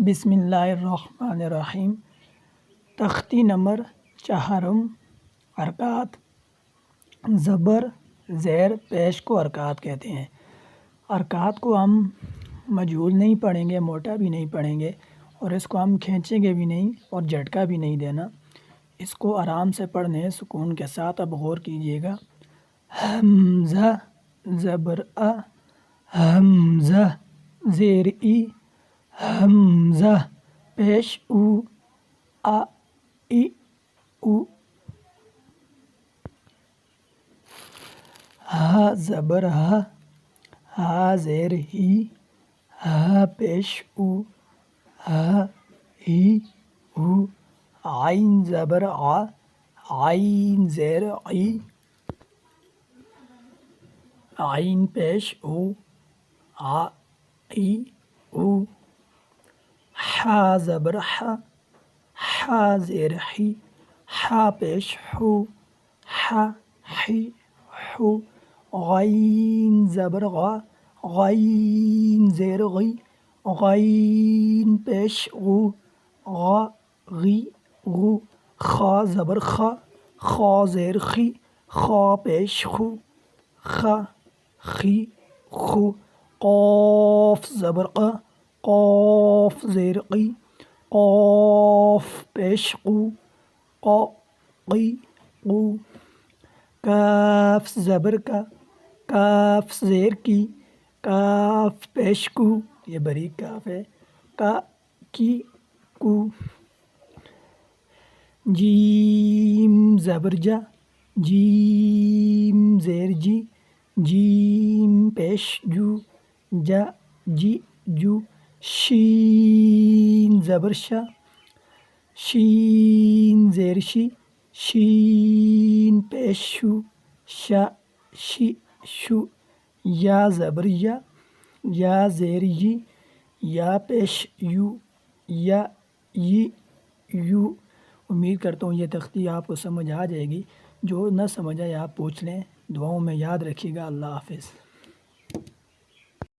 بسم اللہ الرحمن الرحیم۔ تختی نمبر 4 حرکات۔ زبر زیر پیش کو حرکات کہتے ہیں۔ حرکات کو ہم مجہول نہیں پڑھیں گے، موٹا بھی نہیں پڑھیں گے، اور اس کو ہم کھینچیں گے بھی نہیں اور جھٹکا بھی نہیں دینا۔ اس کو آرام سے پڑھنے ہیں، سکون کے ساتھ۔ اب غور کیجیے گا۔ حمزہ زبر آ، حمزہ زیر ای، حمزہ پیش او، آ ای او۔ ہا زبر ہا، ہا زیر ہی، ہا پیش او، ہا ہی او۔ عین زبر آ، عین زیر عی، عین پیش او، آ ای او۔ حا زبر حا، حا زیر حی، حا پیش حو، حا حی حو۔ غین زبر غا، غین زیر غی، غین پیش غو، غا غی غو۔ خا زبر خا، خا زیر خی، خا پیش خو، خا خی خو۔ قاف زبر قا، قاف زیر قی، قاف پیش قو، قا قی قو۔ کاف زبر کا، کاف زیر کی، کاف پیش کو، یہ باریک کاف ہے، کا کی کو۔ جیم زبر جا، جیم زیر جی، جیم پیش جو، جا جی جو۔ شین زبر شا، شین زیر شی، شین پیش شو، شا شی شو۔ یا زبر یا، یا زیر یی، یا پیش یو، یا یی یو۔ امید کرتا ہوں یہ تختی آپ کو سمجھ آ جائے گی۔ جو نہ سمجھ آئے آپ پوچھ لیں۔ دعاؤں میں یاد رکھیے گا۔ اللہ حافظ۔